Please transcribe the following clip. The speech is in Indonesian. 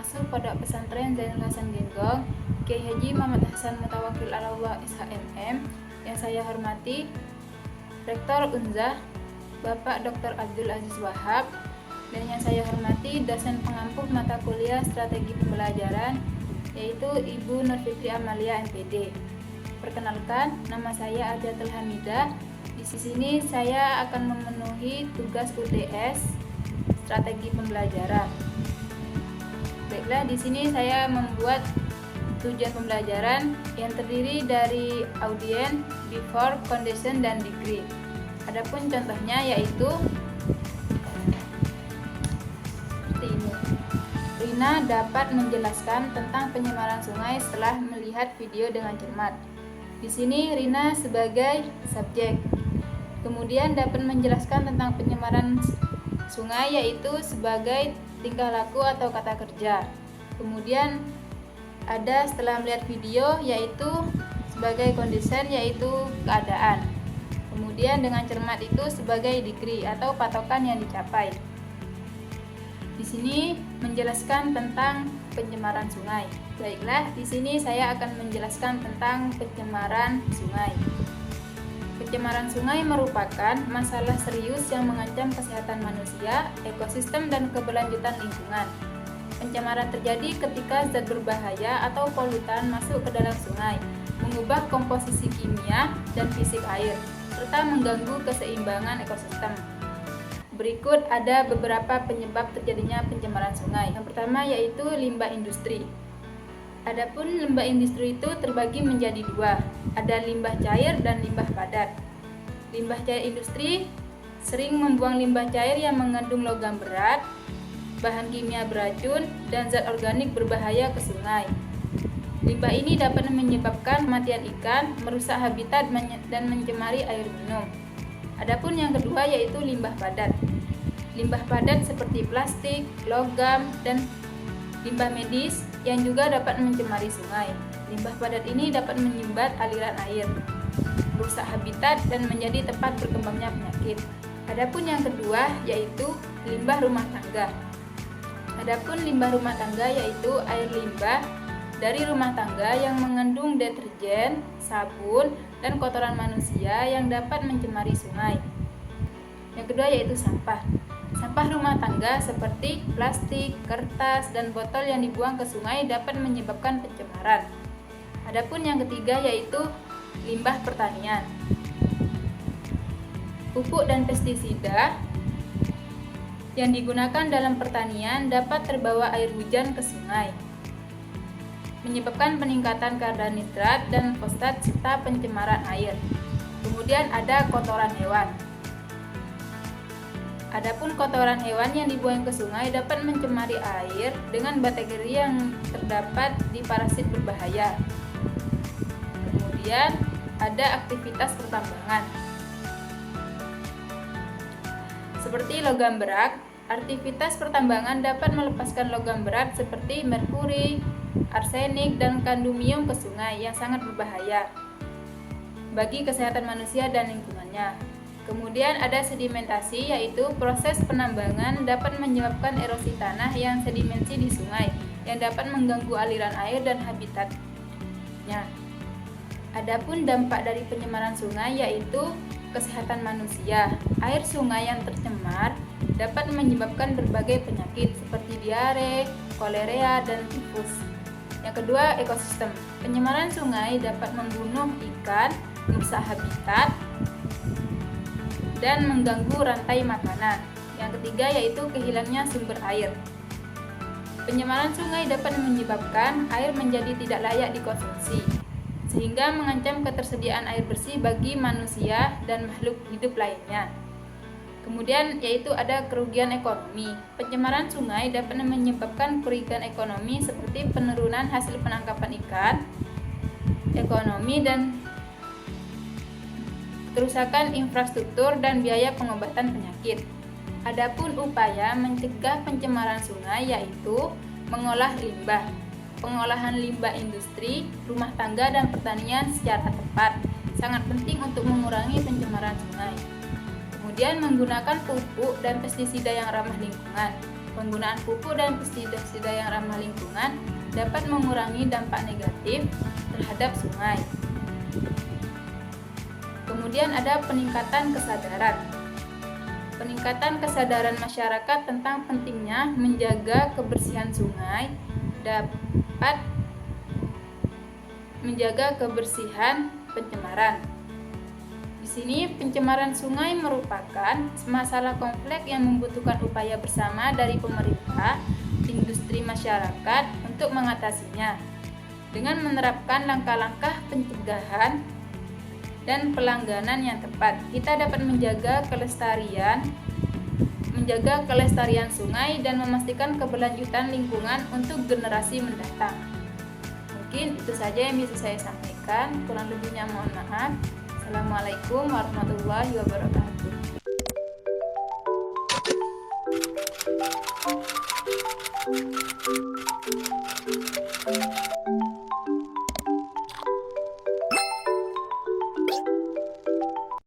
Pengasuh Pondok Pesantren Zainul Hasan Genggong, Kiai Haji Muhammad Hasan Mutawakil Alallah SHMM, yang saya hormati Rektor Unzah Bapak Dr. Abdul Aziz Wahab, dan yang saya hormati dosen pengampu mata kuliah strategi pembelajaran, yaitu Ibu Nurfitri Amalia MPD. Perkenalkan, nama saya Adiatul Hamidah. Di sini saya akan memenuhi tugas UTS strategi pembelajaran. Baiklah, di sini saya membuat tujuan pembelajaran yang terdiri dari audien, before, condition, dan degree. Adapun contohnya yaitu seperti ini. Rina dapat menjelaskan tentang pencemaran sungai setelah melihat video dengan cermat. Di sini Rina sebagai subjek. Kemudian dapat menjelaskan tentang pencemaran sungai yaitu sebagai tingkah laku atau kata kerja. Kemudian ada setelah melihat video yaitu sebagai condition yaitu keadaan. Kemudian dengan cermat itu sebagai degree atau patokan yang dicapai. Di sini menjelaskan tentang pencemaran sungai. Baiklah, di sini saya akan menjelaskan tentang pencemaran sungai. Pencemaran sungai merupakan masalah serius yang mengancam kesehatan manusia, ekosistem, dan keberlanjutan lingkungan. Pencemaran terjadi ketika zat berbahaya atau polutan masuk ke dalam sungai, mengubah komposisi kimia dan fisik air, serta mengganggu keseimbangan ekosistem. Berikut ada beberapa penyebab terjadinya pencemaran sungai. Yang pertama yaitu limbah industri. Adapun limbah industri itu terbagi menjadi dua, ada limbah cair dan limbah padat. Limbah cair industri sering membuang limbah cair yang mengandung logam berat, bahan kimia beracun, dan zat organik berbahaya ke sungai. Limbah ini dapat menyebabkan kematian ikan, merusak habitat, dan mencemari air minum. Adapun yang kedua yaitu limbah padat. Limbah padat seperti plastik, logam, dan limbah medis yang juga dapat mencemari sungai. Limbah padat ini dapat menyumbat aliran air, merusak habitat, dan menjadi tempat berkembangnya penyakit. Adapun yang kedua yaitu limbah rumah tangga. Adapun limbah rumah tangga yaitu air limbah dari rumah tangga yang mengandung deterjen, sabun, dan kotoran manusia yang dapat mencemari sungai. Yang kedua yaitu sampah. Sampah rumah tangga seperti plastik, kertas, dan botol yang dibuang ke sungai dapat menyebabkan pencemaran. Adapun yang ketiga yaitu limbah pertanian. Pupuk dan pestisida yang digunakan dalam pertanian dapat terbawa air hujan ke sungai, menyebabkan peningkatan kadar nitrat dan fosfat serta pencemaran air. Kemudian ada kotoran hewan. Adapun kotoran hewan yang dibuang ke sungai dapat mencemari air dengan bakteri yang terdapat di parasit berbahaya. Kemudian ada aktivitas pertambangan. Seperti logam berat, aktivitas pertambangan dapat melepaskan logam berat seperti merkuri, arsenik, dan kadmium ke sungai yang sangat berbahaya bagi kesehatan manusia dan lingkungannya. Kemudian ada sedimentasi, yaitu proses penambangan dapat menyebabkan erosi tanah yang sedimentasi di sungai yang dapat mengganggu aliran air dan habitatnya. Adapun dampak dari pencemaran sungai yaitu kesehatan manusia. Air sungai yang tercemar dapat menyebabkan berbagai penyakit seperti diare, kolera, dan tifus. Yang kedua, ekosistem. Pencemaran sungai dapat membunuh ikan, merusak habitat, dan mengganggu rantai makanan. Yang ketiga yaitu kehilangnya sumber air. Pencemaran sungai dapat menyebabkan air menjadi tidak layak dikonsumsi, sehingga mengancam ketersediaan air bersih bagi manusia dan makhluk hidup lainnya. Kemudian yaitu ada kerugian ekonomi. Pencemaran sungai dapat menyebabkan kerugian ekonomi seperti penurunan hasil penangkapan ikan, ekonomi, dan kerusakan infrastruktur dan biaya pengobatan penyakit. Adapun upaya mencegah pencemaran sungai yaitu mengolah limbah. Pengolahan limbah industri, rumah tangga, dan pertanian secara tepat sangat penting untuk mengurangi pencemaran sungai. Kemudian menggunakan pupuk dan pestisida yang ramah lingkungan. Penggunaan pupuk dan pestisida yang ramah lingkungan dapat mengurangi dampak negatif terhadap sungai. Kemudian ada peningkatan kesadaran. Peningkatan kesadaran masyarakat tentang pentingnya menjaga kebersihan sungai dapat menjaga kebersihan pencemaran. Di sini pencemaran sungai merupakan masalah kompleks yang membutuhkan upaya bersama dari pemerintah, industri, masyarakat untuk mengatasinya. Dengan menerapkan langkah-langkah pencegahan dan pelangganan yang tepat, kita dapat menjaga kelestarian sungai dan memastikan keberlanjutan lingkungan untuk generasi mendatang. Mungkin itu saja yang bisa saya sampaikan, kurang lebihnya mohon maaf. Assalamualaikum warahmatullahi wabarakatuh.